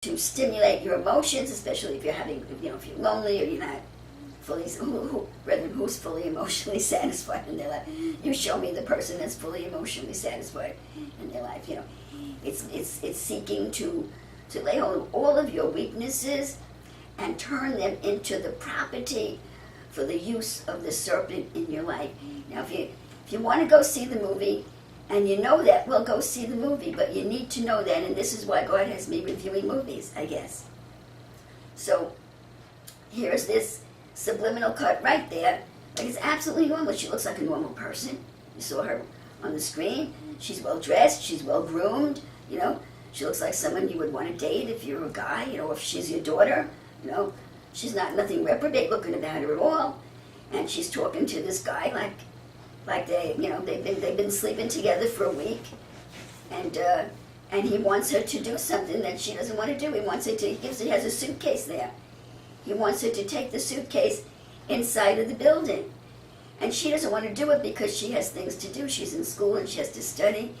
to stimulate your emotions, especially if you're having, if you're lonely or you're not fully, brethren, who's fully emotionally satisfied in their life? You show me the person that's fully emotionally satisfied in their life. It's seeking to lay hold of all of your weaknesses and turn them into the property for the use of the serpent in your life. Now, if you want to go see the movie, and you know that, well, go see the movie, but you need to know that, and this is why God has me reviewing movies, I guess. So, here's this subliminal cut right there. Like, it's absolutely normal. She looks like a normal person. You saw her on the screen. She's well dressed, she's well groomed, She looks like someone you would want to date if you're a guy, if she's your daughter, She's nothing reprobate looking about her at all. And she's talking to this guy like they've been sleeping together for a week, and he wants her to do something that she doesn't want to do. He wants her to. He has a suitcase there. He wants her to take the suitcase inside of the building, and she doesn't want to do it because she has things to do. She's in school and she has to study,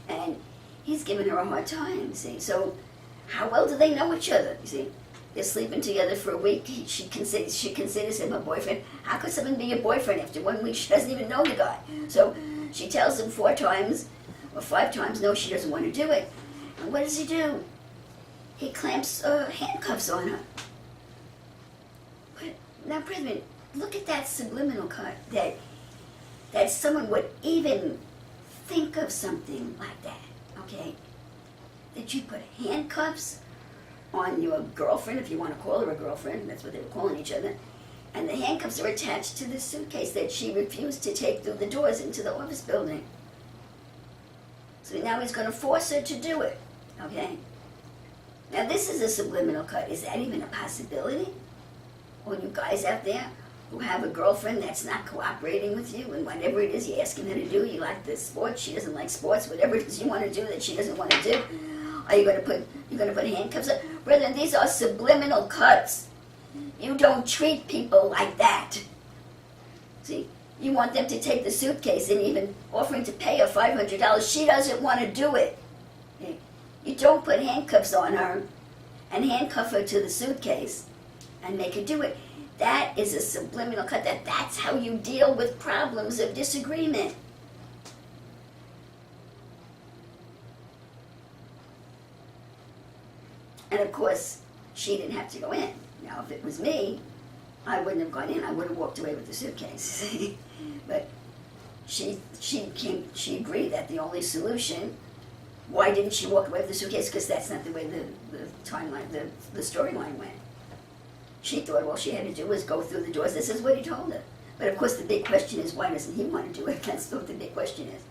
and he's giving her a hard time. See, so how well do they know each other? You see. They're sleeping together for a week. She considers him her boyfriend. How could someone be your boyfriend after 1 week? She doesn't even know the guy. So she tells him 4 times or 5 times, no, she doesn't want to do it. And what does he do? He clamps handcuffs on her. But now, brethren, look at that subliminal cut, that someone would even think of something like that, okay? That you put handcuffs on your girlfriend, if you want to call her a girlfriend, that's what they were calling each other, and the handcuffs are attached to the suitcase that she refused to take through the doors into the office building. So now he's going to force her to do it, okay? Now this is a subliminal cut. Is that even a possibility? All you guys out there who have a girlfriend that's not cooperating with you, and whatever it is you're asking her to do, you like the sports, she doesn't like sports, whatever it is you want to do that she doesn't want to do, are you going to put handcuffs on? Brethren, these are subliminal cuts. You don't treat people like that. See, you want them to take the suitcase and even offering to pay her $500. She doesn't want to do it. You don't put handcuffs on her and handcuff her to the suitcase and make her do it. That is a subliminal cut. That's how you deal with problems of disagreement. And of course, she didn't have to go in. Now, if it was me, I wouldn't have gone in. I would have walked away with the suitcase. But she agreed that the only solution. Why didn't she walk away with the suitcase? Because that's not the way the timeline, the storyline went. She thought all she had to do was go through the doors. This is what he told her. But of course, the big question is, why doesn't he want to do it? That's what the big question is.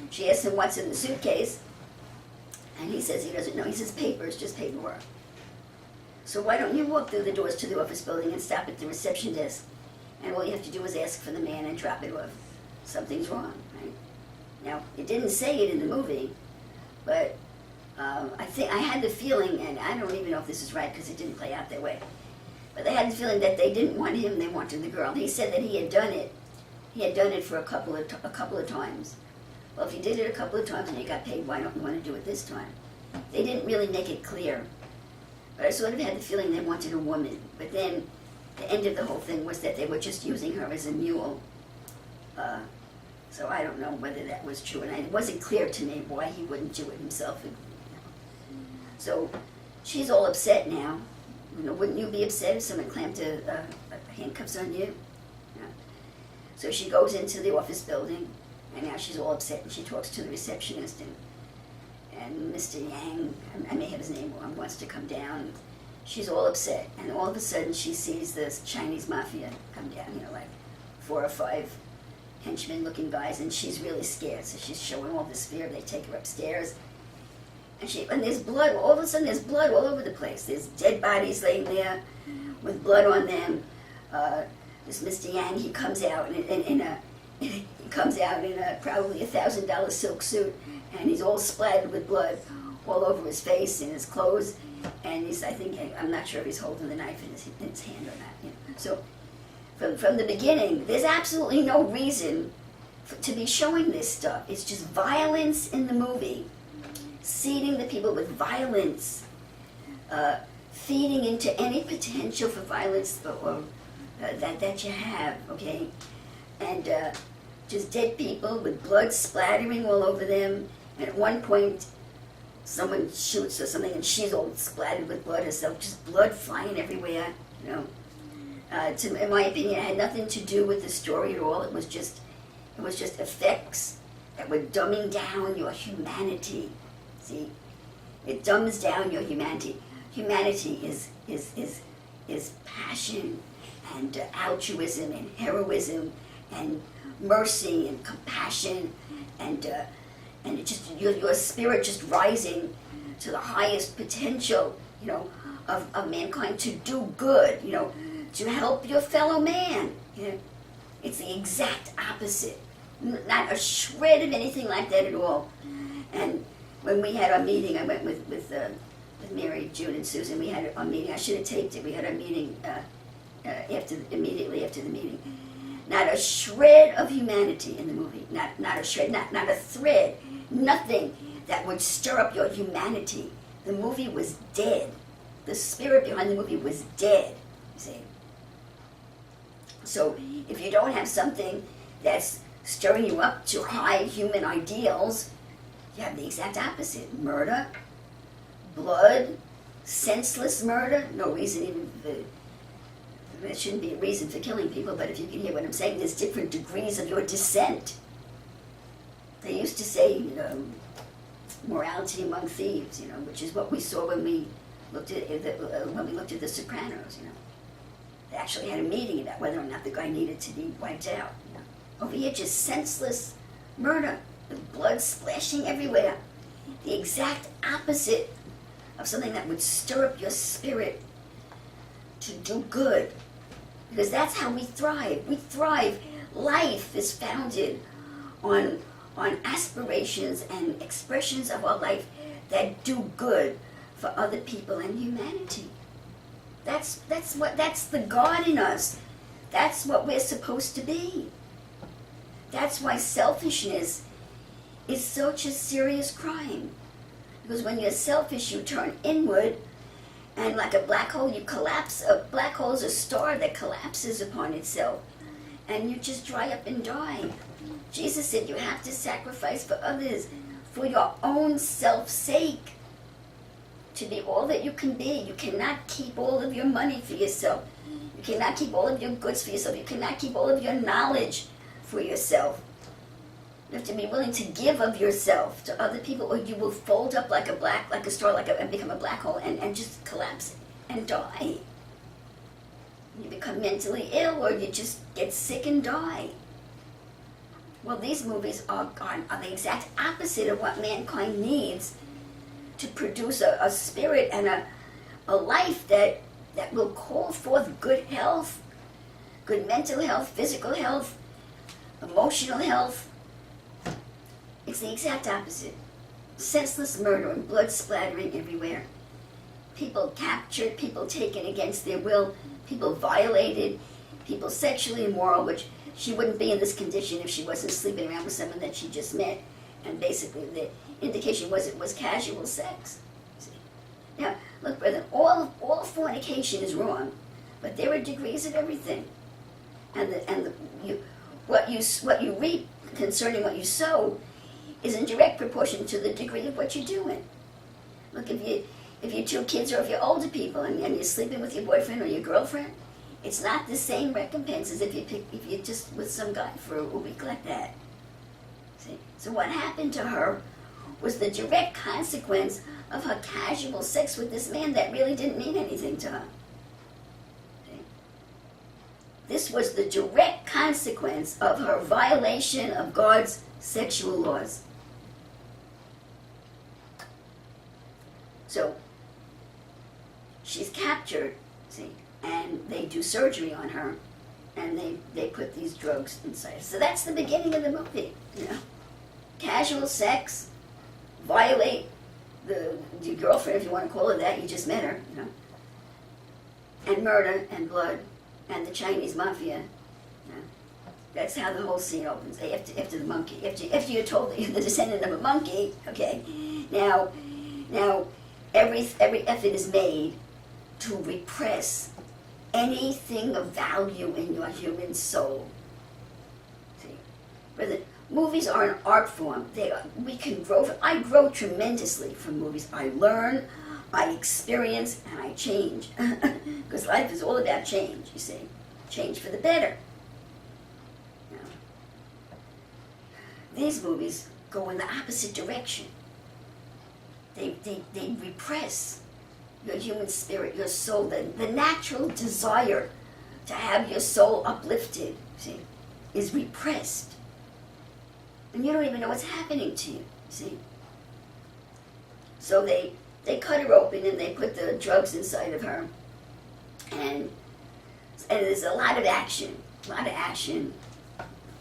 She asked him what's in the suitcase. And he says he doesn't know. He says papers, just paperwork. So why don't you walk through the doors to the office building and stop at the reception desk? And all you have to do is ask for the man and drop it off. Something's wrong, right? Now, it didn't say it in the movie, but I had the feeling, and I don't even know if this is right because it didn't play out that way, but they had the feeling that they didn't want him, they wanted the girl. He said that he had done it. He had done it for a couple of times. Well, if you did it a couple of times and you got paid, why don't you want to do it this time? They didn't really make it clear. But I sort of had the feeling they wanted a woman. But then the end of the whole thing was that they were just using her as a mule. So I don't know whether that was true. And it wasn't clear to me why he wouldn't do it himself. So she's all upset now. Wouldn't you be upset if someone clamped handcuffs on you? Yeah. So she goes into the office building. And now she's all upset, and she talks to the receptionist, and Mr. Yang, I may have his name wrong, wants to come down. She's all upset, and all of a sudden she sees this Chinese mafia come down, like 4 or 5 henchmen-looking guys, and she's really scared, so she's showing all this fear. They take her upstairs, and there's blood. All of a sudden there's blood all over the place. There's dead bodies laying there with blood on them. This Mr. Yang, he comes out in a probably $1,000 silk suit, and he's all splattered with blood all over his face and his clothes, and I'm not sure if he's holding the knife in his hand or not. So from the beginning, there's absolutely no reason to be showing this stuff. It's just violence in the movie, seeding the people with violence, feeding into any potential for violence or that you have, okay? And just dead people with blood splattering all over them. And at one point, someone shoots or something, and she's all splattered with blood herself, just blood flying everywhere, you know. In my opinion, it had nothing to do with the story at all. It was just effects that were dumbing down your humanity. See, it dumbs down your humanity. Humanity is passion and altruism and heroism and mercy and compassion and it just your spirit just rising to the highest potential, you know, of mankind to do good, you know, to help your fellow man. You know, it's the exact opposite. Not a shred of anything like that at all. And when we had our meeting, I went with Mary, June, and Susan. We had our meeting. I should have taped it. We had our meeting immediately after the meeting. Not a shred of humanity in the movie. Not a shred. Not a thread. Nothing that would stir up your humanity. The movie was dead. The spirit behind the movie was dead. You see. So if you don't have something that's stirring you up to high human ideals, you have the exact opposite. Murder, blood, senseless murder. No reason even. There shouldn't be a reason for killing people, but if you can hear what I'm saying, there's different degrees of your descent. They used to say, you know, morality among thieves, you know, which is what we saw when we looked at The Sopranos, you know. They actually had a meeting about whether or not the guy needed to be wiped out. You know. Over here, just senseless murder, with blood splashing everywhere. The exact opposite of something that would stir up your spirit to do good. Because that's how we thrive. We thrive. Life is founded on aspirations and expressions of our life that do good for other people and humanity. That's the God in us. That's what we're supposed to be. That's why selfishness is such a serious crime. Because when you're selfish, you turn inward, and like a black hole, you collapse. A black hole is a star that collapses upon itself, and you just dry up and die. Jesus said you have to sacrifice for others, for your own self's sake, to be all that you can be. You cannot keep all of your money for yourself. You cannot keep all of your goods for yourself. You cannot keep all of your knowledge for yourself. You have to be willing to give of yourself to other people, or you will fold up like a star, and become a black hole, and just collapse and die. You become mentally ill, or you just get sick and die. Well, these movies are the exact opposite of what mankind needs to produce a spirit and a life that will call forth good health, good mental health, physical health, emotional health. It's the exact opposite. Senseless murder and blood splattering everywhere. People captured, people taken against their will, people violated, people sexually immoral, which she wouldn't be in this condition if she wasn't sleeping around with someone that she just met. And basically the indication was it was casual sex. See? Now, look, brethren, all fornication is wrong, but there are degrees of everything. What you reap concerning what you sow is in direct proportion to the degree of what you're doing. Look, if your two kids or if you're older people and you're sleeping with your boyfriend or your girlfriend, it's not the same recompense as if you're just with some guy for a week like that. See? So what happened to her was the direct consequence of her casual sex with this man that really didn't mean anything to her. See? This was the direct consequence of her violation of God's sexual laws. So she's captured, see, and they do surgery on her, and they put these drugs inside. So that's the beginning of the movie, you know. Casual sex, violate your girlfriend, if you want to call her that, you just met her, you know. And murder and blood and the Chinese mafia. You know. That's how the whole scene opens. After the monkey, after you're told that you're the descendant of a monkey, okay. Now, every effort is made to repress anything of value in your human soul. See, whether movies are an art form, we can grow. I grow tremendously from movies. I learn, I experience, and I change. Because life is all about change, you see. Change for the better. You know, these movies go in the opposite direction. They repress your human spirit, your soul, the natural desire to have your soul uplifted, see, is repressed. And you don't even know what's happening to you, see. So they cut her open and they put the drugs inside of her. And there's a lot of action,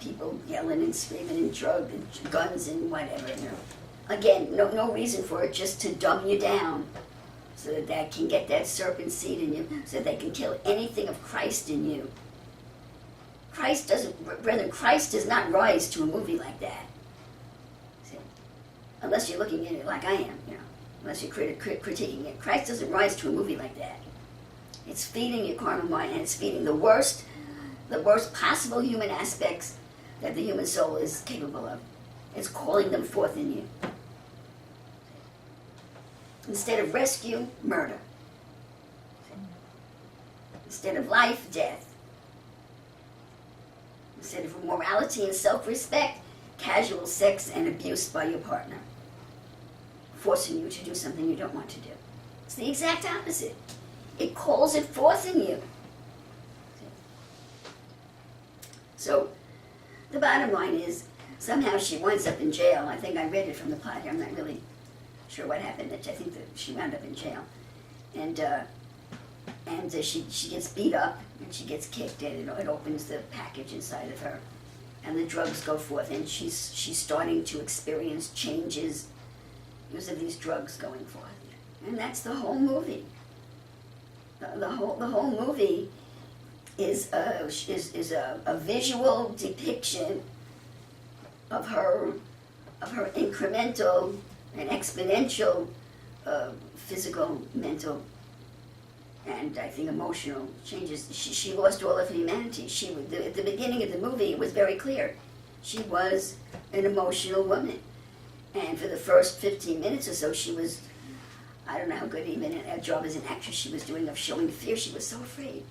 people yelling and screaming and drugs and guns and whatever, you know. Again, no reason for it, just to dumb you down so that they can get that serpent seed in you, so that they can kill anything of Christ in you. Christ does not rise to a movie like that. See? Unless you're looking at it like I am, you know, unless you're critiquing it. Christ doesn't rise to a movie like that. It's feeding your carnal mind, and it's feeding the worst possible human aspects that the human soul is capable of. It's calling them forth in you. Instead of rescue, murder. Instead of life, death. Instead of morality and self-respect, casual sex and abuse by your partner, forcing you to do something you don't want to do. It's the exact opposite. It calls it forth in you. So, the bottom line is, somehow she winds up in jail. I think I read it from the plot here. I'm not really sure what happened. I think that she wound up in jail. And she gets beat up, and she gets kicked, and it opens the package inside of her. And the drugs go forth, and she's starting to experience changes because of these drugs going forth. And that's the whole movie. The whole movie is a visual depiction of her incremental and exponential physical, mental, and I think emotional changes. She lost all of her humanity. At the beginning of the movie, it was very clear. She was an emotional woman. And for the first 15 minutes or so, she was, I don't know how good even a job as an actress she was doing of showing fear. She was so afraid.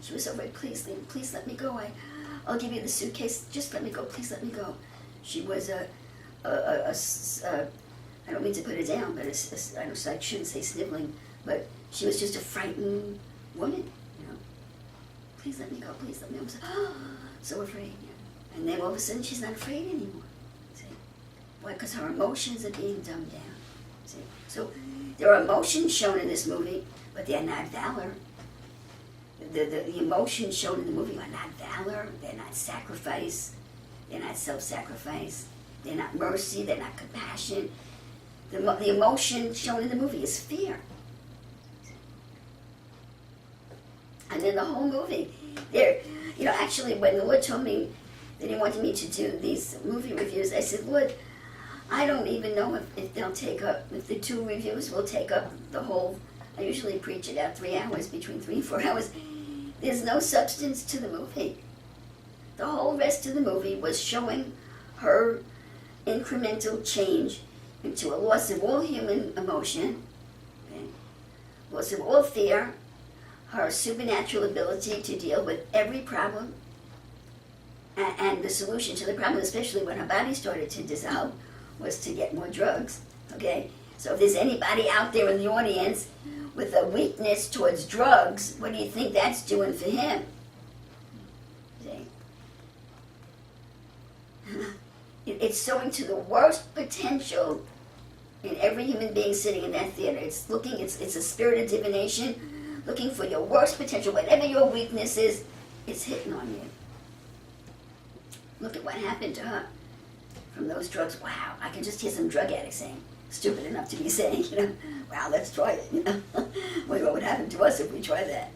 She was so afraid, please let me go. I'll give you the suitcase, just let me go, please let me go. She was I don't mean to put her down, but I shouldn't say sniveling, but she was just a frightened woman, you know. Please let me go, please let me go. So afraid, yeah. And then all of a sudden she's not afraid anymore. See? Why? Because her emotions are being dumbed down. See? So there are emotions shown in this movie, but they're not valor. The emotions shown in the movie are not valor, they're not sacrifice, they're not self-sacrifice, they're not mercy, they're not compassion. The emotion shown in the movie is fear. And then the whole movie, actually when the Lord told me that He wanted me to do these movie reviews, I said, Lord, I don't even know if they'll take up, if the 2 reviews will take up the whole, I usually preach about 3 hours, between 3 and 4 hours. There's no substance to the movie. The whole rest of the movie was showing her incremental change into a loss of all human emotion, okay? Loss of all fear, her supernatural ability to deal with every problem, and the solution to the problem, especially when her body started to dissolve, was to get more drugs, okay? So if there's anybody out there in the audience with a weakness towards drugs, what do you think that's doing for him? See? It's showing to the worst potential in every human being sitting in that theater. It's a spirit of divination, looking for your worst potential. Whatever your weakness is, it's hitting on you. Look at what happened to her from those drugs. Wow, I can just hear some drug addicts saying, stupid enough to be saying, wow, let's try it, What would happen to us if we try that?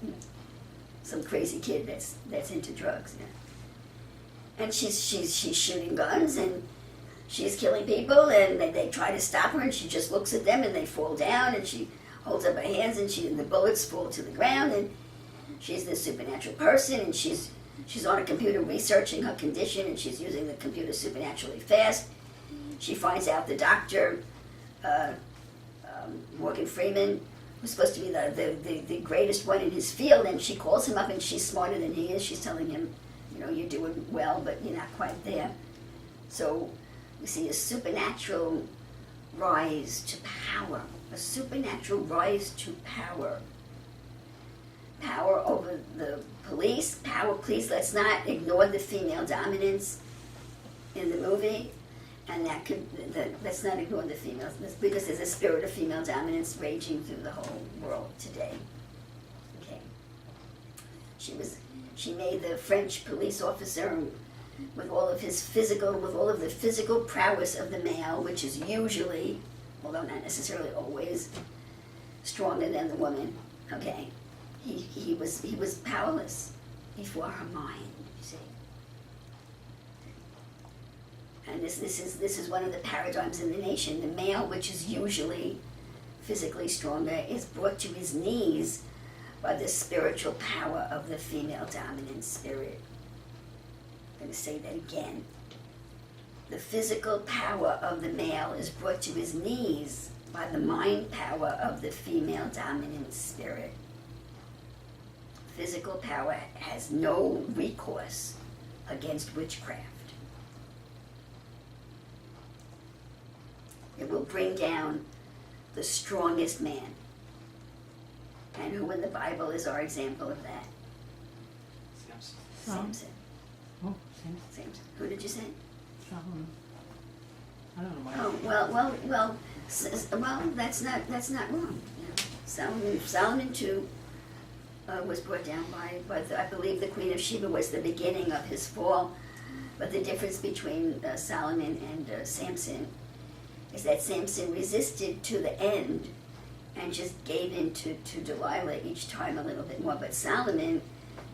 Some crazy kid that's into drugs, And she's shooting guns, and she's killing people, and they try to stop her, and she just looks at them, and they fall down, and she holds up her hands, and the bullets fall to the ground, and she's this supernatural person, and she's on a computer researching her condition, and she's using the computer supernaturally fast. She finds out the doctor, Morgan Freeman, who's supposed to be the greatest one in his field, and she calls him up, and she's smarter than he is. She's telling him, you're doing well, but you're not quite there. So we see a supernatural rise to power. A supernatural rise to power. Power over the police. Please, let's not ignore the female dominance in the movie. And let's not ignore the females, because there's a spirit of female dominance raging through the whole world today. Okay. She made the French police officer with all of the physical prowess of the male, which is usually, although not necessarily always, stronger than the woman. Okay. He was powerless before her mind, you see. And this is one of the paradigms in the nation. The male, which is usually physically stronger, is brought to his knees by the spiritual power of the female dominant spirit. I'm going to say that again. The physical power of the male is brought to his knees by the mind power of the female dominant spirit. Physical power has no recourse against witchcraft. It will bring down the strongest man. And who in the Bible is our example of that? Samson. Oh, Samson. Who did you say? Solomon. I don't know why. Oh, well, that's not wrong. Solomon too was brought down by I believe the Queen of Sheba was the beginning of his fall. But the difference between Solomon and Samson is that Samson resisted to the end and just gave in to Delilah each time a little bit more. But Solomon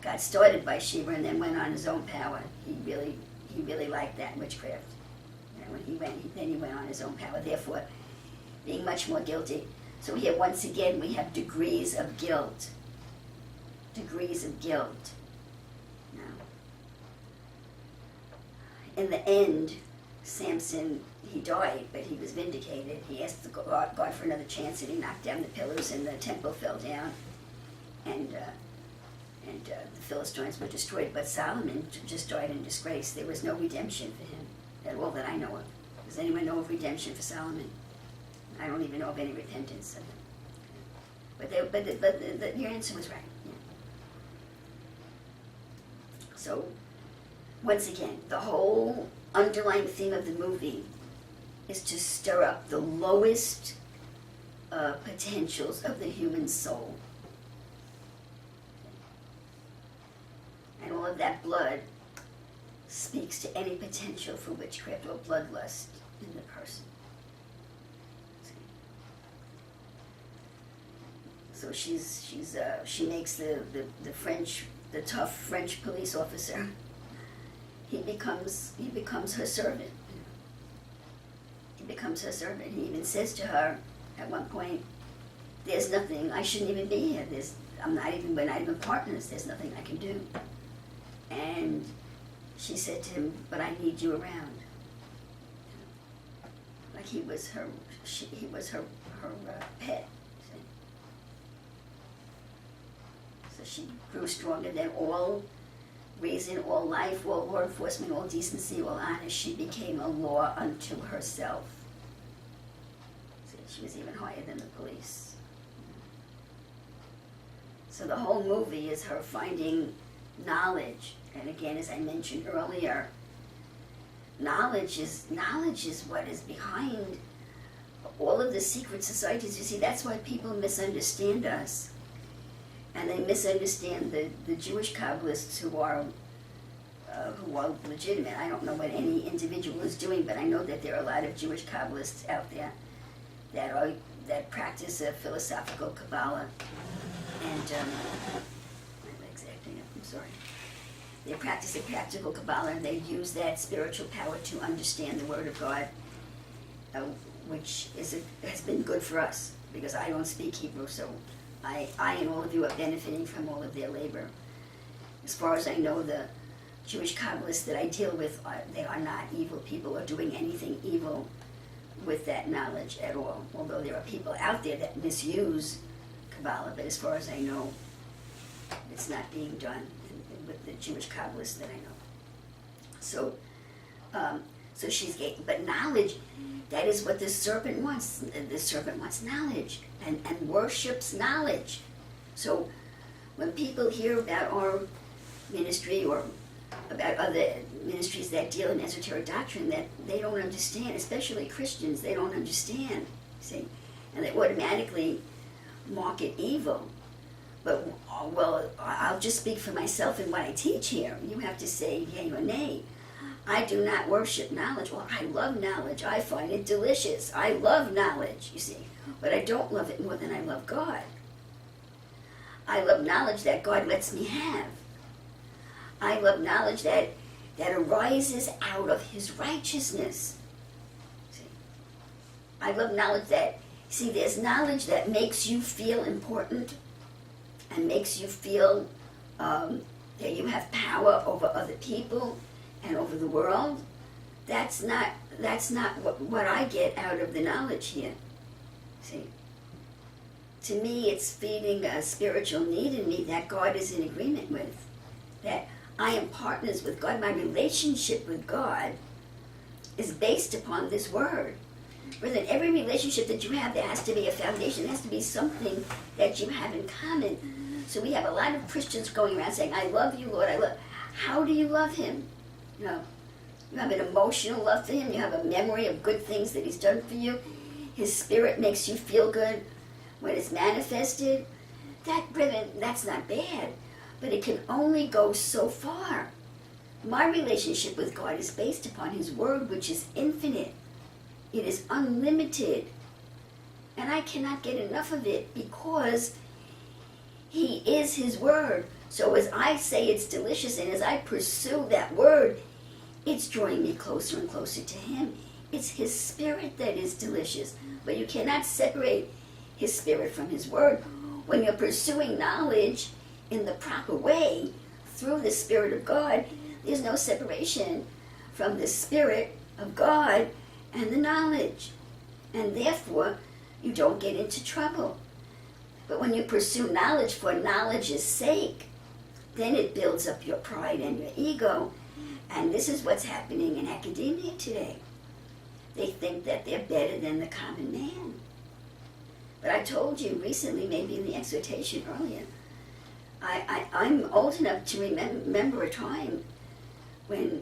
got started by Sheba and then went on his own power. He really liked that witchcraft. When he went on his own power, therefore being much more guilty. So here once again we have degrees of guilt. Degrees of guilt. Now, in the end, Samson, he died, but he was vindicated. He asked God for another chance, and he knocked down the pillars, and the temple fell down, and the Philistines were destroyed. But Solomon just died in disgrace. There was no redemption for him, at all that I know of. Does anyone know of redemption for Solomon? I don't even know of any repentance of him. But your answer was right. Yeah. So, once again, the whole underlying theme of the movie is to stir up the lowest potentials of the human soul. And all of that blood speaks to any potential for witchcraft or bloodlust in the person. So she makes the tough French police officer. He becomes her servant. He becomes her servant. He even says to her at one point, "There's nothing. I shouldn't even be here. We're not even partners. There's nothing I can do." And she said to him, "But I need you around." Like he was her pet. So she grew stronger than all reason, all life, all law enforcement, all decency, all honor. She became a law unto herself. So she was even higher than the police. So the whole movie is her finding knowledge. And again, as I mentioned earlier, knowledge is what is behind all of the secret societies. You see, that's why people misunderstand us. And they misunderstand the Jewish Kabbalists who are legitimate. I don't know what any individual is doing, but I know that there are a lot of Jewish Kabbalists out there that practice a philosophical Kabbalah. And my leg's acting up. I'm sorry. They practice a practical Kabbalah, and they use that spiritual power to understand the Word of God, which has been good for us, because I don't speak Hebrew, so I and all of you are benefiting from all of their labor. As far as I know, the Jewish Kabbalists that I deal with, they are not evil people or doing anything evil with that knowledge at all, although there are people out there that misuse Kabbalah, but as far as I know, it's not being done with the Jewish Kabbalists that I know. So, so she's gay, but knowledge, that is what the serpent wants. The serpent wants knowledge and worships knowledge. So when people hear about our ministry or about other ministries that deal in esoteric doctrine that they don't understand, especially Christians, they don't understand, see, and they automatically mark it evil. But, well, I'll just speak for myself in what I teach here. You have to say yea or nay. I do not worship knowledge. Well, I love knowledge. I find it delicious. I love knowledge, you see. But I don't love it more than I love God. I love knowledge that God lets me have. I love knowledge that arises out of His righteousness. See? I love knowledge that, see, there's knowledge that makes you feel important and makes you feel that you have power over other people and over the world. That's not what I get out of the knowledge here. See? To me, it's feeding a spiritual need in me that God is in agreement with. That I am partners with God. My relationship with God is based upon this word. Rather, every relationship that you have, there has to be a foundation. There has to be something that you have in common. So we have a lot of Christians going around saying, I love you, Lord, I love. How do you love Him? You know, you have an emotional love for Him. You have a memory of good things that He's done for you. His Spirit makes you feel good when it's manifested. That, brethren, that's not bad. But it can only go so far. My relationship with God is based upon His Word, which is infinite. It is unlimited. And I cannot get enough of it because He is His Word. So as I say it's delicious and as I pursue that Word, it's drawing me closer and closer to Him. It's His Spirit that is delicious. But you cannot separate His Spirit from His Word. When you're pursuing knowledge in the proper way, through the Spirit of God, there's no separation from the Spirit of God and the knowledge. And therefore, you don't get into trouble. But when you pursue knowledge for knowledge's sake, then it builds up your pride and your ego. And this is what's happening in academia today. They think that they're better than the common man. But I told you recently, maybe in the exhortation earlier, I'm old enough to remember a time when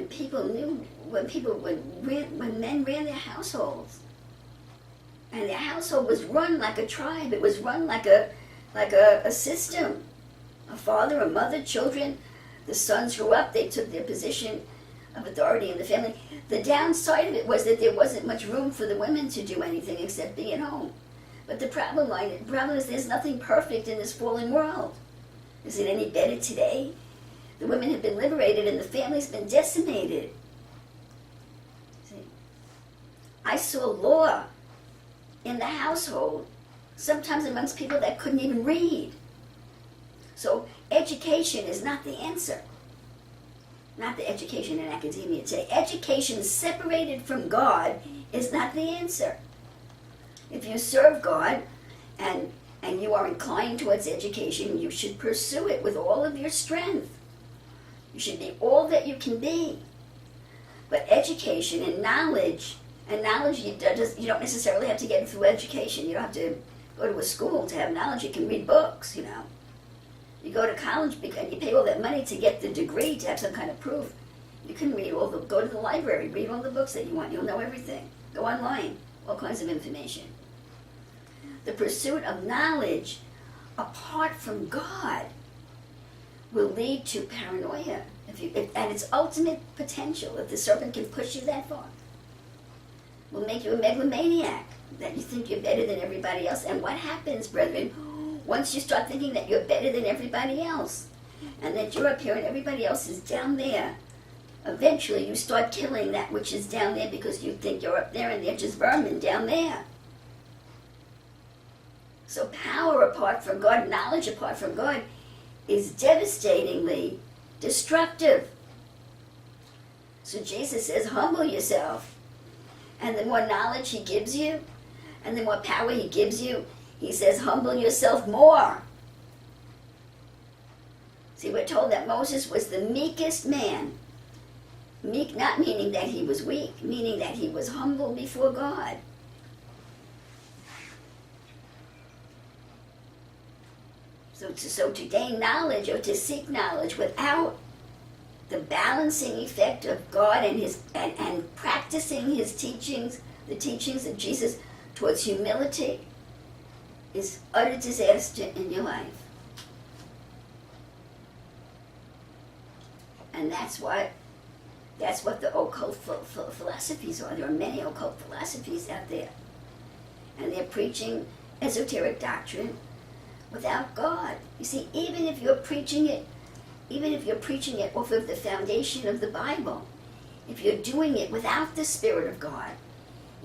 people knew, when men ran their households, and their household was run like a tribe. It was run like a system. A father, a mother, children. The sons grew up. They took their position of authority in the family. The downside of it was that there wasn't much room for the women to do anything except be at home. But the problem is there's nothing perfect in this fallen world. Is it any better today? The women have been liberated and the family's been decimated. See? I saw law in the household, sometimes amongst people that couldn't even read. So education is not the answer. Not the education in academia today. Education separated from God is not the answer. If you serve God and you are inclined towards education, you should pursue it with all of your strength. You should be all that you can be. But education and knowledge you don't necessarily have to get through education. You don't have to go to a school to have knowledge. You can read books, you know. You go to college and you pay all that money to get the degree, to have some kind of proof. You can go to the library, read all the books that you want. You'll know everything. Go online, all kinds of information. The pursuit of knowledge apart from God will lead to paranoia at its ultimate potential. If the serpent can push you that far, will make you a megalomaniac, that you think you're better than everybody else. And what happens, brethren, once you start thinking that you're better than everybody else? and that you're up here and everybody else is down there, eventually you start killing that which is down there because you think you're up there and they're just vermin down there. So power apart from God, knowledge apart from God, is devastatingly destructive. So Jesus says, humble yourself. And the more knowledge he gives you, and the more power he gives you, he says, humble yourself more. See, we're told that Moses was the meekest man. Meek not meaning that he was weak, meaning that he was humble before God. So to gain knowledge or to seek knowledge without the balancing effect of God and practicing his teachings, the teachings of Jesus towards humility, is utter disaster in your life. And that's what the occult philosophies are. There are many occult philosophies out there. And they're preaching esoteric doctrine without God. You see, even if you're preaching it off of the foundation of the Bible, if you're doing it without the Spirit of God,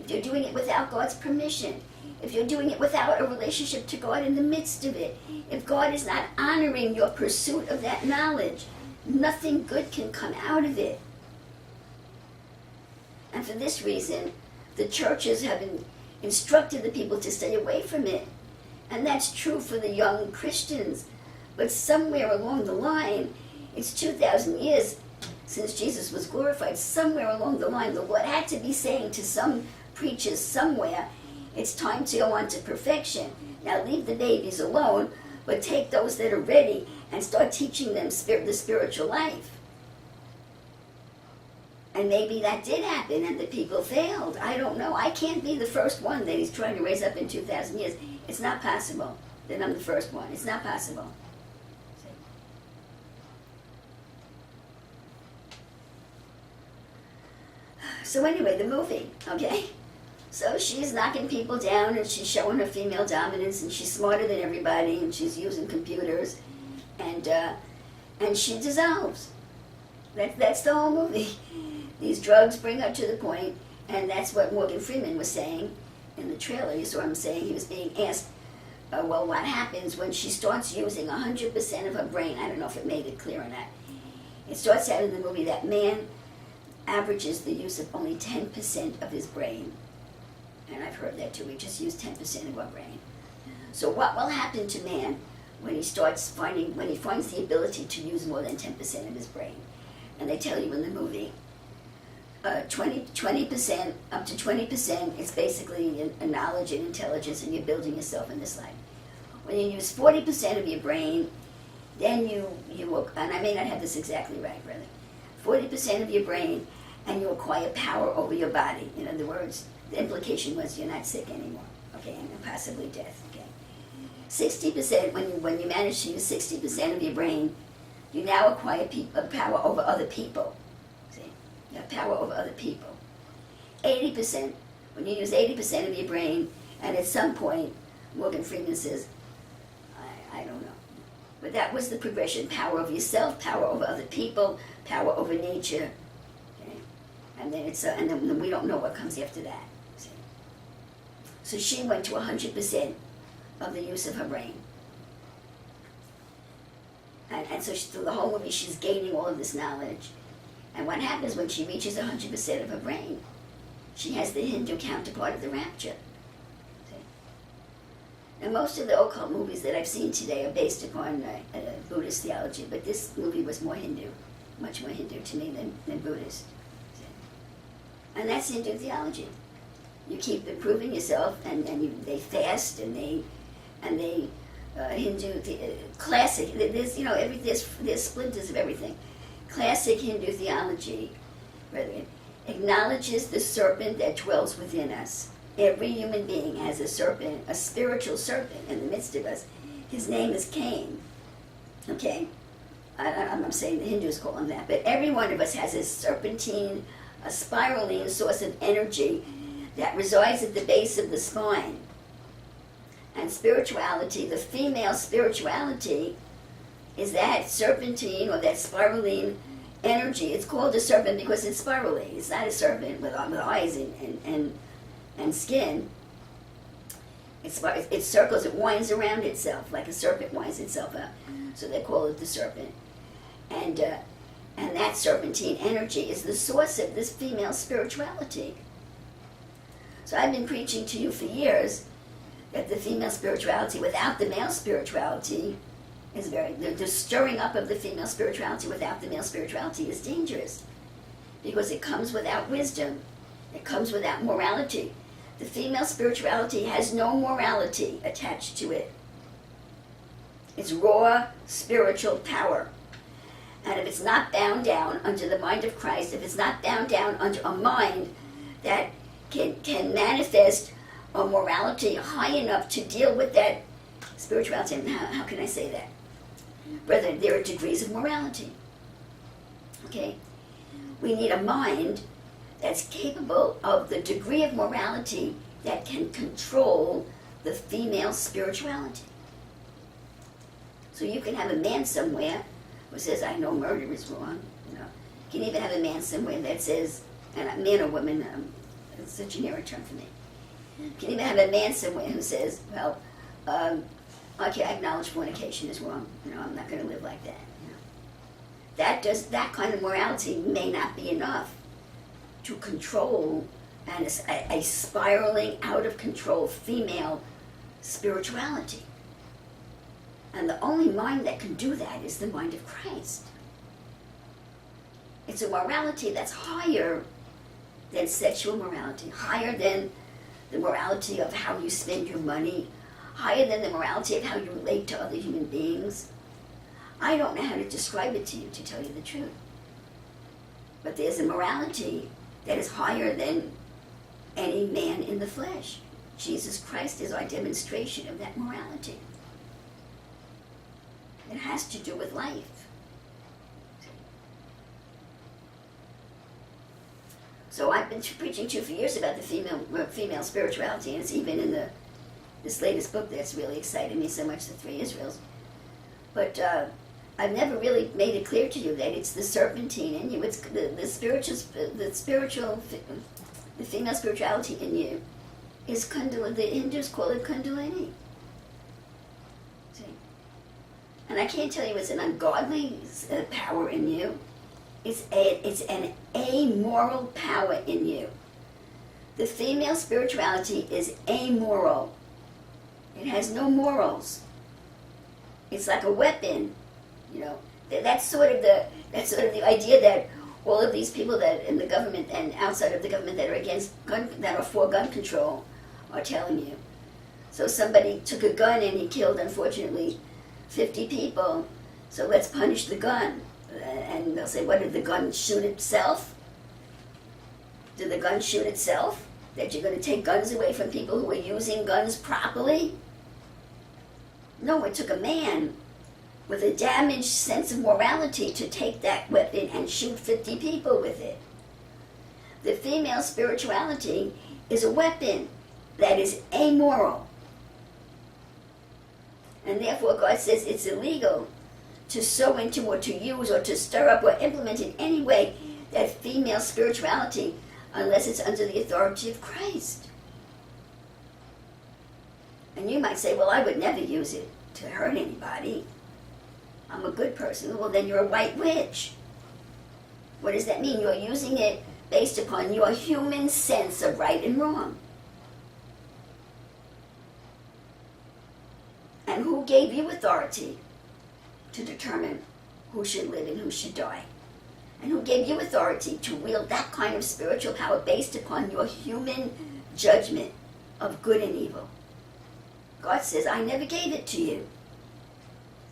if you're doing it without God's permission, if you're doing it without a relationship to God in the midst of it, if God is not honoring your pursuit of that knowledge, nothing good can come out of it. And for this reason, the churches have instructed the people to stay away from it. And that's true for the young Christians. But somewhere along the line, it's 2,000 years since Jesus was glorified. Somewhere along the line, the Lord had to be saying to some preachers somewhere, it's time to go on to perfection. Now leave the babies alone, but take those that are ready and start teaching them the spiritual life. And maybe that did happen and the people failed. I don't know. I can't be the first one that he's trying to raise up in 2,000 years. It's not possible that I'm the first one. It's not possible. So anyway, the movie, okay? So she's knocking people down and she's showing her female dominance and she's smarter than everybody and she's using computers and she dissolves. That's the whole movie. These drugs bring her to the point, and that's what Morgan Freeman was saying in the trailer. You saw him saying, he was being asked, well, what happens when she starts using 100% of her brain? I don't know if it made it clear or not. It starts out in the movie that man averages the use of only 10% of his brain. And I've heard that too. We just use 10% of our brain. So what will happen to man when he finds the ability to use more than 10% of his brain? And they tell you in the movie, 20% up to 20% is basically a knowledge and intelligence, and you're building yourself in this life. When you use 40% of your brain, then you and I may not have this exactly right, brother, 40% of your brain, and you acquire power over your body. In other words, the implication was you're not sick anymore, okay, and possibly death, okay. 60%, when you manage to use 60% of your brain, you now acquire power over other people. See, you have power over other people. 80%, when you use 80% of your brain, and at some point, Morgan Freeman says, I don't know. But that was the progression: power over yourself, power over other people, power over nature. Okay? And then and then we don't know what comes after that. See? So she went to 100% of the use of her brain. And so through the whole movie, she's gaining all of this knowledge. And what happens when she reaches 100% of her brain? She has the Hindu counterpart of the rapture. See? Now, most of the occult movies that I've seen today are based upon Buddhist theology, but this movie was more Hindu, much more Hindu to me than Buddhist. See? And that's Hindu theology. You keep improving yourself, and they fast, and they Hindu classic. There's splinters of everything. Classic Hindu theology, brethren, acknowledges the serpent that dwells within us. Every human being has a serpent, a spiritual serpent in the midst of us. His name is Cain. Okay, I'm not saying the Hindus call him that, but every one of us has a serpentine, a spiraling source of energy that resides at the base of the spine. And spirituality, the female spirituality, is that serpentine or that spiraling energy. It's called a serpent because it's spirally. It's not a serpent with eyes and skin. It circles, it winds around itself like a serpent winds itself out. So they call it the serpent. And that serpentine energy is the source of this female spirituality. So I've been preaching to you for years that the female spirituality without the male spirituality is the stirring up of the female spirituality without the male spirituality is dangerous, because it comes without wisdom. It comes without morality. The female spirituality has no morality attached to it. It's raw spiritual power. And if it's not bound down under the mind of Christ, if it's not bound down under a mind that can manifest a morality high enough to deal with that spirituality, how can I say that? Brethren, there are degrees of morality. Okay? We need a mind that's capable of the degree of morality that can control the female spirituality. So you can have a man somewhere who says, I know murder is wrong. You can even have a man somewhere that says, and a man or woman, it's a generic term for me. You can even have a man somewhere who says, well, okay, I acknowledge fornication is wrong. I'm not going to live like that. That kind of morality may not be enough to control a spiraling out of control female spirituality. And the only mind that can do that is the mind of Christ. It's a morality that's higher than sexual morality, higher than the morality of how you spend your money, higher than the morality of how you relate to other human beings. I don't know how to describe it to you, to tell you the truth. But there's a morality that is higher than any man in the flesh. Jesus Christ is our demonstration of that morality. It has to do with life. So I've been preaching to you for years about the female spirituality, and it's even in this latest book that's really excited me so much, The Three Israels. But I've never really made it clear to you that it's the serpentine in you. It's the female spirituality in you is Kundalini. The Hindus call it Kundalini. See? And I can't tell you it's an ungodly power in you. It's an amoral power in you. The female spirituality is amoral. It has no morals. It's like a weapon. That's sort of the idea that all of these people that in the government and outside of the government that are for gun control are telling you. So somebody took a gun and he killed, unfortunately, 50 people. So let's punish the gun. And they'll say, what, did the gun shoot itself? Did the gun shoot itself? That you're going to take guns away from people who are using guns properly? No, it took a man with a damaged sense of morality to take that weapon and shoot 50 people with it. The female spirituality is a weapon that is amoral. And therefore God says it's illegal to sow into or to use or to stir up or implement in any way that female spirituality unless it's under the authority of Christ. And you might say, well, I would never use it to hurt anybody. I'm a good person. Well, then you're a white witch. What does that mean? You're using it based upon your human sense of right and wrong. And who gave you authority to determine who should live and who should die? And who gave you authority to wield that kind of spiritual power based upon your human judgment of good and evil? God says, I never gave it to you.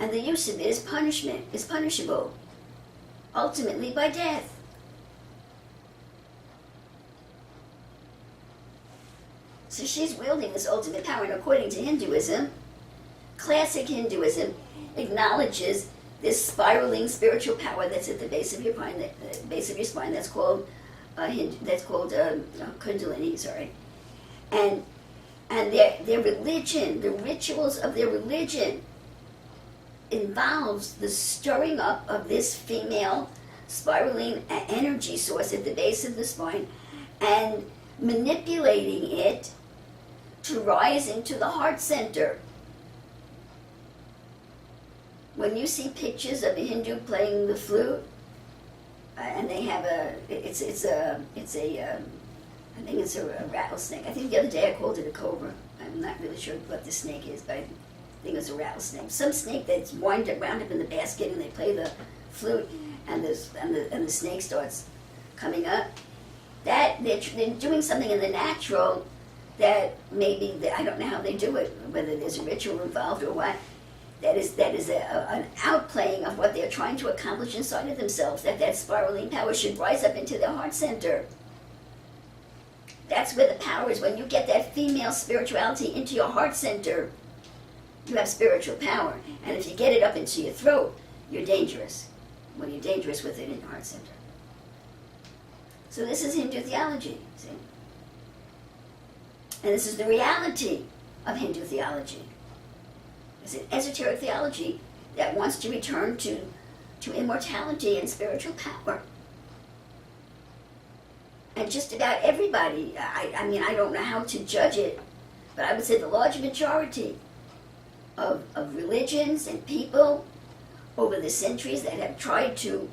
And the use of it is punishment, is punishable, ultimately by death. So she's wielding this ultimate power, and according to Hinduism, classic Hinduism acknowledges this spiraling spiritual power that's at the base of your spine, that's called Kundalini, sorry. And their religion, the rituals of their religion, involves the stirring up of this female spiraling energy source at the base of the spine and manipulating it to rise into the heart center. When you see pictures of a Hindu playing the flute, and they have I think it's a rattlesnake. I think the other day I called it a cobra. I'm not really sure what the snake is, but I think it's a rattlesnake. Some snake that's wound up in the basket, and they play the flute, and the snake starts coming up. That they're doing something in the natural that maybe I don't know how they do it, whether there's a ritual involved or what. That is an outplaying of what they're trying to accomplish inside of themselves. That spiraling power should rise up into their heart center. That's where the power is. When you get that female spirituality into your heart center, you have spiritual power. And if you get it up into your throat, you're dangerous. Well, you're dangerous with it in your heart center. So this is Hindu theology, see? And this is the reality of Hindu theology. It's an esoteric theology that wants to return to immortality and spiritual power. And just about everybody, I mean, I don't know how to judge it, but I would say the large majority of religions and people over the centuries that have tried to,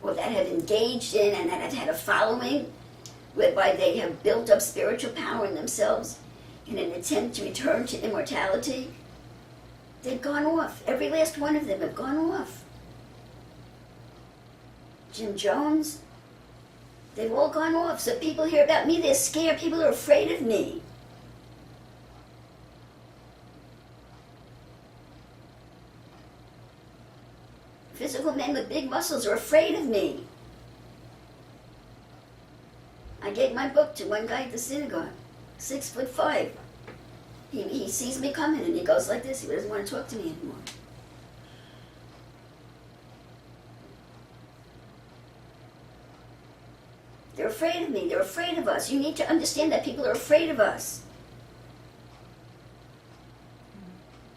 or that have engaged in and that have had a following, whereby they have built up spiritual power in themselves in an attempt to return to immortality, they've gone off. Every last one of them have gone off. Jim Jones, they've all gone off. So people hear about me, they're scared. People are afraid of me. Physical men with big muscles are afraid of me. I gave my book to one guy at the synagogue, 6'5". He sees me coming and he goes like this. He doesn't want to talk to me anymore. They're afraid of me. They're afraid of us. You need to understand that people are afraid of us.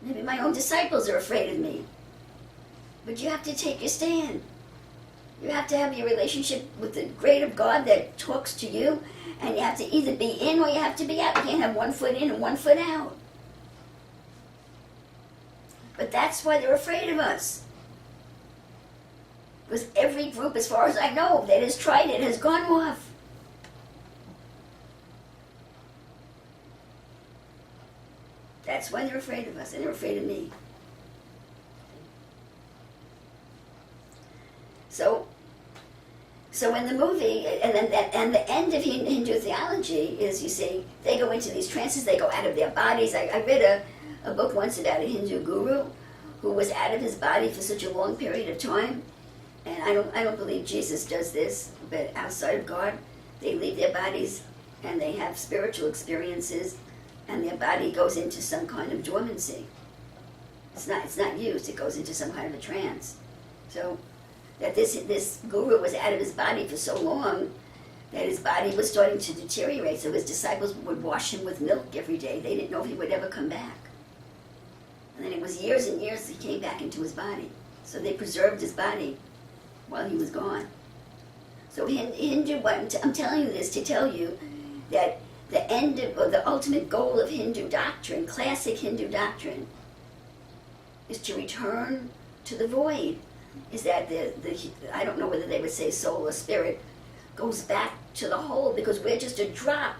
Maybe my own disciples are afraid of me. But you have to take your stand. You have to have your relationship with the greater God that talks to you, and you have to either be in or you have to be out. You can't have one foot in and one foot out. But that's why they're afraid of us. Because every group, as far as I know, that has tried it has gone off. That's why they're afraid of us, and they're afraid of me. So in the movie, and the end of Hindu theology is, you see, they go into these trances, they go out of their bodies. I read a book once about a Hindu guru who was out of his body for such a long period of time. And I don't believe Jesus does this, but outside of God, they leave their bodies and they have spiritual experiences, and their body goes into some kind of dormancy. It's not used, it goes into some kind of a trance. So that this guru was out of his body for so long that his body was starting to deteriorate, so his disciples would wash him with milk every day. They didn't know if he would ever come back. And then it was years and years he came back into his body. So they preserved his body while he was gone. So Hindu, I'm telling you this to tell you that the end of, or the ultimate goal of Hindu doctrine, classic Hindu doctrine, is to return to the void. Is that the I don't know whether they would say soul or spirit, goes back to the whole, because we're just a drop.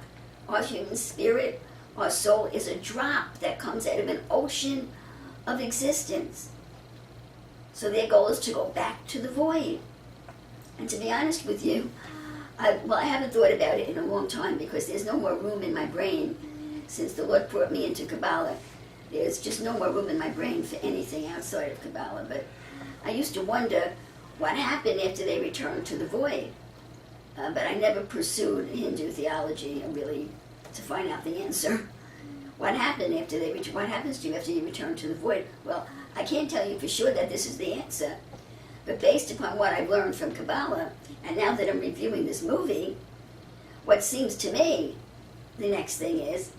Our human spirit, our soul is a drop that comes out of an ocean of existence. So their goal is to go back to the void. And to be honest with you, I haven't thought about it in a long time, because there's no more room in my brain since the Lord brought me into Kabbalah. There's just no more room in my brain for anything outside of Kabbalah. But I used to wonder what happened after they returned to the void. But I never pursued Hindu theology really to find out the answer. What happened after they return? What happens to you after you return to the void? Well, I can't tell you for sure that this is the answer. But based upon what I've learned from Kabbalah, and now that I'm reviewing this movie, what seems to me the next thing is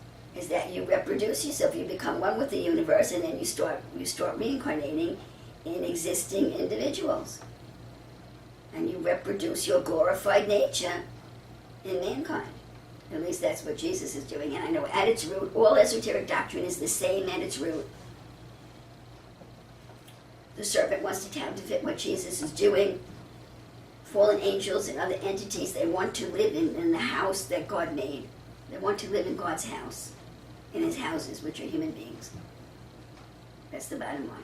that you reproduce yourself, you become one with the universe, and then you start reincarnating in existing individuals. And you reproduce your glorified nature in mankind. At least that's what Jesus is doing. And I know at its root, all esoteric doctrine is the same at its root. The serpent wants to counterfeit what Jesus is doing. Fallen angels and other entities, they want to live in the house that God made. They want to live in God's house, in his houses, which are human beings. That's the bottom line.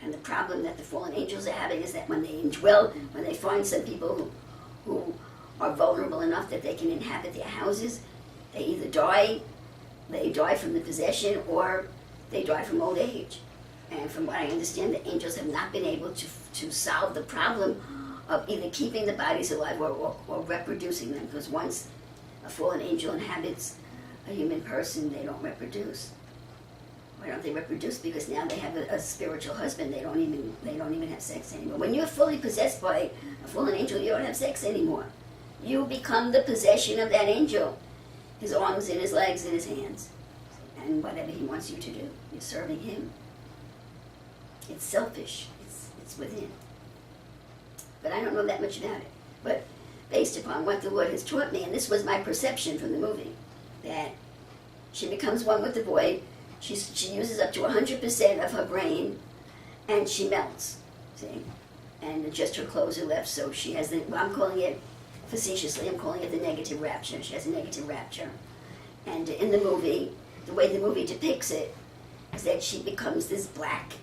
And the problem that the fallen angels are having is that when they indwell, when they find some people who are vulnerable enough that they can inhabit their houses, they either die, they die from the possession, or they die from old age. And from what I understand, the angels have not been able to solve the problem of either keeping the bodies alive or reproducing them. Because once a fallen angel inhabits a human person, they don't reproduce. Why don't they reproduce? Because now they have a spiritual husband. They don't even have sex anymore. When you're fully possessed by a fallen angel, you don't have sex anymore. You become the possession of that angel. His arms and his legs and his hands. And whatever he wants you to do, you're serving him. It's selfish. It's within. But I don't know that much about it. But based upon what the Lord has taught me, and this was my perception from the movie, that she becomes one with the boy. She uses up to 100% of her brain, and she melts. See, and just her clothes are left. So she has I'm calling it facetiously. I'm calling it the negative rapture. She has a negative rapture, and in the movie, the way the movie depicts it is that she becomes this black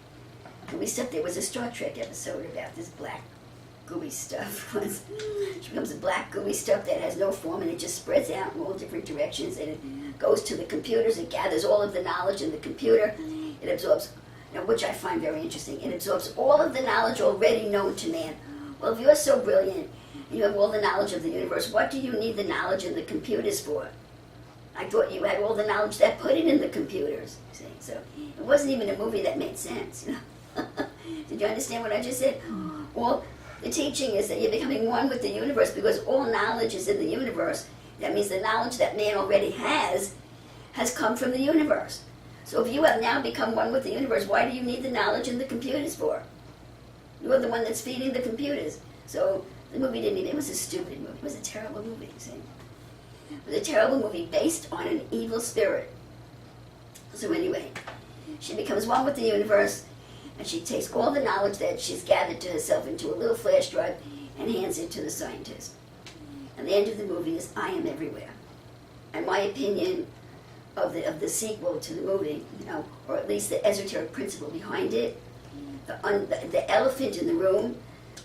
gooey stuff. There was a Star Trek episode about this black gooey stuff. She becomes a black gooey stuff that has no form, and it just spreads out in all different directions, and it goes to the computers. It gathers all of the knowledge in the computer. It absorbs, which I find very interesting. It absorbs all of the knowledge already known to man. Well, if you're so brilliant, you have all the knowledge of the universe, what do you need the knowledge in the computers for? I thought you had all the knowledge that put it in the computers. See? So it wasn't even a movie that made sense. Did you understand what I just said? Well, the teaching is that you're becoming one with the universe because all knowledge is in the universe. That means the knowledge that man already has come from the universe. So if you have now become one with the universe, why do you need the knowledge in the computers for? You're the one that's feeding the computers. So the movie it was a stupid movie. It was a terrible movie, see? It was a terrible movie based on an evil spirit. So anyway, she becomes one with the universe, and she takes all the knowledge that she's gathered to herself into a little flash drive and hands it to the scientist. And the end of the movie is, I am everywhere. And my opinion of the sequel to the movie, or at least the esoteric principle behind it, the elephant in the room,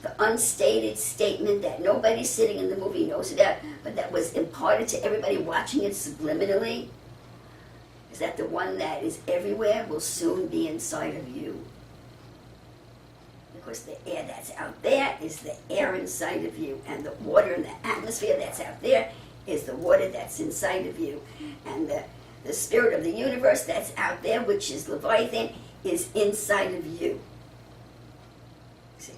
the unstated statement that nobody sitting in the movie knows about, but that was imparted to everybody watching it subliminally, is that the one that is everywhere will soon be inside of you. Because the air that's out there is the air inside of you, and the water in the atmosphere that's out there is the water that's inside of you. And the spirit of the universe that's out there, which is Leviathan, is inside of you. See?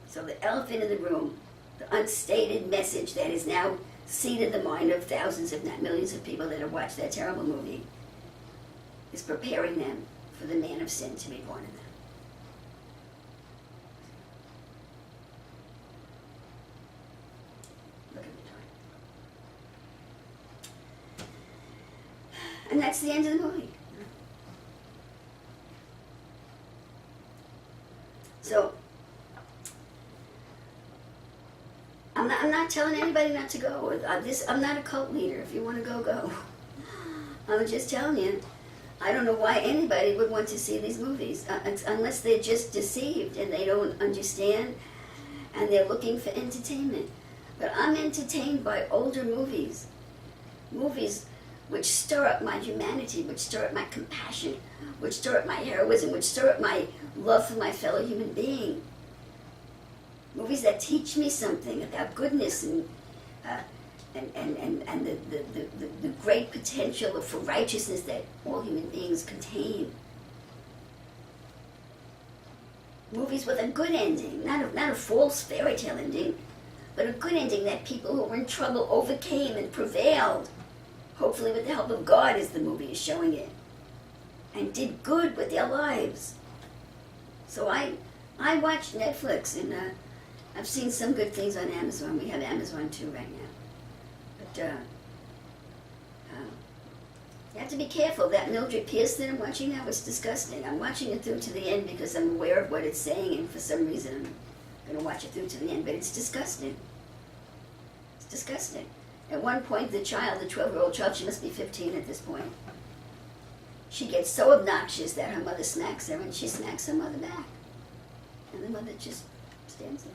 So the elephant in the room, the unstated message that is now seated in the mind of thousands, if not millions of people that have watched that terrible movie, is preparing them for the man of sin to be born in them. And that's the end of the movie. So, I'm not telling anybody not to go. I'm not a cult leader. If you want to go, go. I'm just telling you, I don't know why anybody would want to see these movies, unless they're just deceived and they don't understand and they're looking for entertainment. But I'm entertained by older movies. Movies which stir up my humanity, which stir up my compassion, which stir up my heroism, which stir up my love for my fellow human being. Movies that teach me something about goodness and the great potential for righteousness that all human beings contain. Movies with a good ending, not a false fairy tale ending, but a good ending that people who were in trouble overcame and prevailed. Hopefully with the help of God, as the movie is showing it, and did good with their lives. So I watch Netflix, and I've seen some good things on Amazon. We have Amazon too right now. But you have to be careful. That Mildred Pierce that I'm watching now is disgusting. I'm watching it through to the end because I'm aware of what it's saying, and for some reason I'm going to watch it through to the end, but it's disgusting. It's disgusting. At one point, the child, the 12-year-old child, she must be 15 at this point, she gets so obnoxious that her mother smacks her, and she smacks her mother back. And the mother just stands there.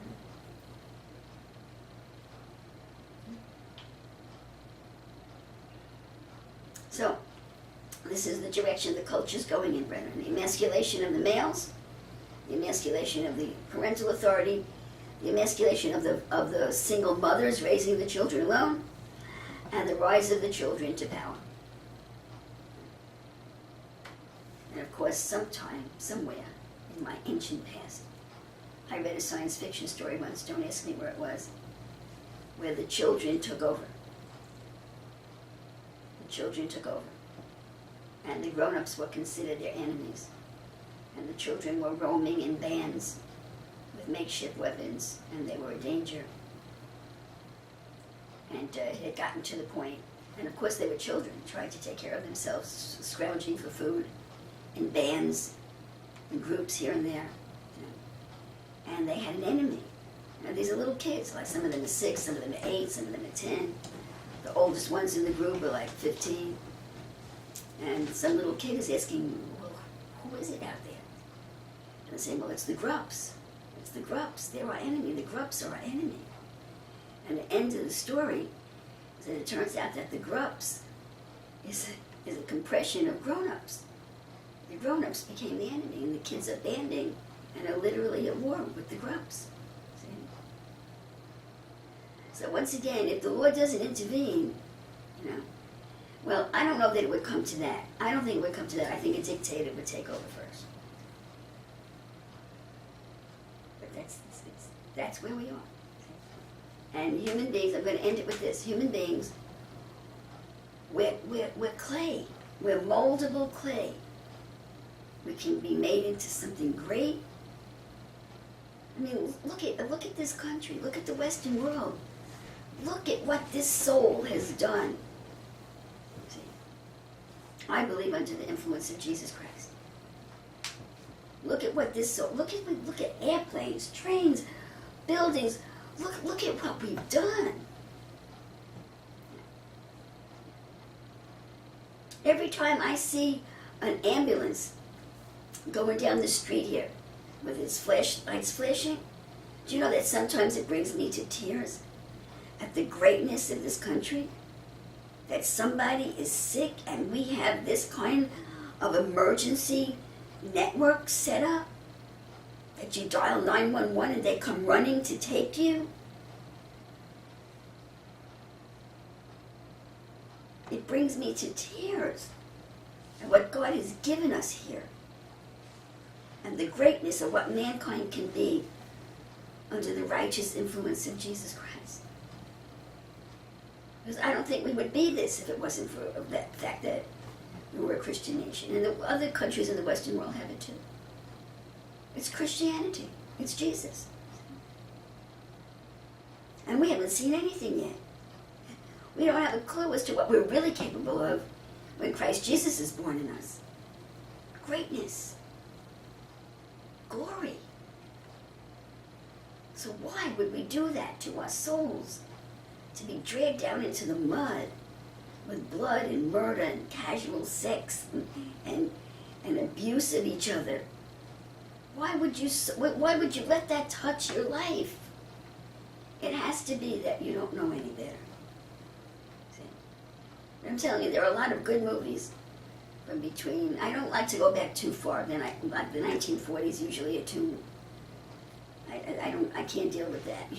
So, this is the direction the culture's going in, brethren. The emasculation of the males, the emasculation of the parental authority, the emasculation of the single mothers raising the children alone, and the rise of the children to power. And of course, sometime, somewhere in my ancient past, I read a science fiction story once, don't ask me where it was, where the children took over. The children took over. And the grown-ups were considered their enemies. And the children were roaming in bands with makeshift weapons, and they were a danger. And it had gotten to the point, and of course they were children, tried to take care of themselves, scrounging for food in bands, in groups here and there. And they had an enemy. Now these are little kids, like some of them are 6, some of them are 8, some of them are 10. The oldest ones in the group are like 15. And some little kid is asking, well, who is it out there? And they say, well, it's the Grups. It's the Grups. They're our enemy. The Grups are our enemy. And the end of the story is that it turns out that the Grups is a compression of grown-ups. The grown-ups became the enemy, and the kids are banding and are literally at war with the Grups. See? So once again, if the Lord doesn't intervene, well, I don't know that it would come to that. I don't think it would come to that. I think a dictator would take over first. But that's where we are. And human beings, I'm going to end it with this. Human beings, we're clay. We're moldable clay. We can be made into something great. I mean, look at this country. Look at the Western world. Look at what this soul has done. See? I believe under the influence of Jesus Christ. Look at what this soul. Look at airplanes, trains, buildings. Look at what we've done. Every time I see an ambulance going down the street here with its flashlights flashing, do you know that sometimes it brings me to tears at the greatness of this country? That somebody is sick and we have this kind of emergency network set up? That you dial 911 and they come running to take you? It brings me to tears at what God has given us here and the greatness of what mankind can be under the righteous influence of Jesus Christ. Because I don't think we would be this if it wasn't for that fact that we were a Christian nation. And the other countries in the Western world have it too. It's Christianity. It's Jesus. And we haven't seen anything yet. We don't have a clue as to what we're really capable of when Christ Jesus is born in us. Greatness. Glory. So why would we do that to our souls? To be dragged down into the mud with blood and murder and casual sex and abuse of each other. Why would you let that touch your life? It has to be that you don't know any better. See? I'm telling you, there are a lot of good movies from between, I don't like to go back too far, like the 1940s usually are too, I can't deal with that,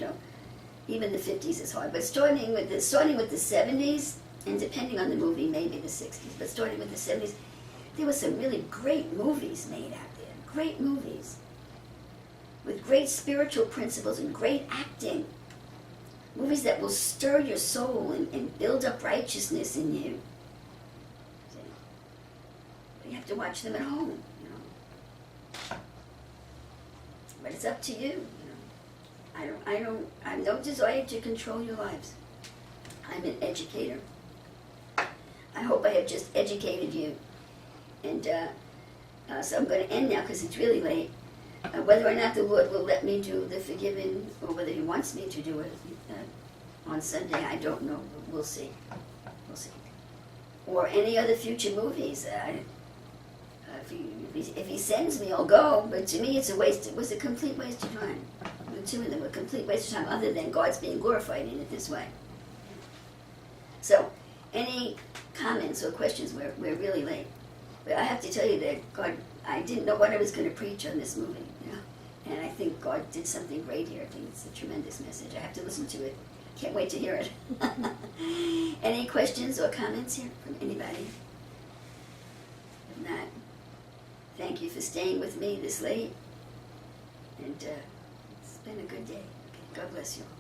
Even the 50s is hard, but starting with the 70s, and depending on the movie, maybe the 60s, but starting with the 70s, there were some really great movies made out there. Great movies. With great spiritual principles and great acting. Movies that will stir your soul and build up righteousness in you. See? But you have to watch them at home, But it's up to you. I have no desire to control your lives. I'm an educator. I hope I have just educated you. And so I'm going to end now because it's really late. Whether or not the Lord will let me do the forgiving, or whether He wants me to do it on Sunday, I don't know. We'll see. We'll see. Or any other future movies. If he sends me, I'll go. But to me, it's a waste. It was a complete waste of time. The two of them were a complete waste of time, other than God's being glorified in it this way. So, any comments or questions? We're really late. But I have to tell you that God, I didn't know what I was going to preach on this movie, and I think God did something great here. I think it's a tremendous message. I have to listen to it. Can't wait to hear it. Any questions or comments here from anybody? If not, thank you for staying with me this late, and it's been a good day. Okay, God bless you all.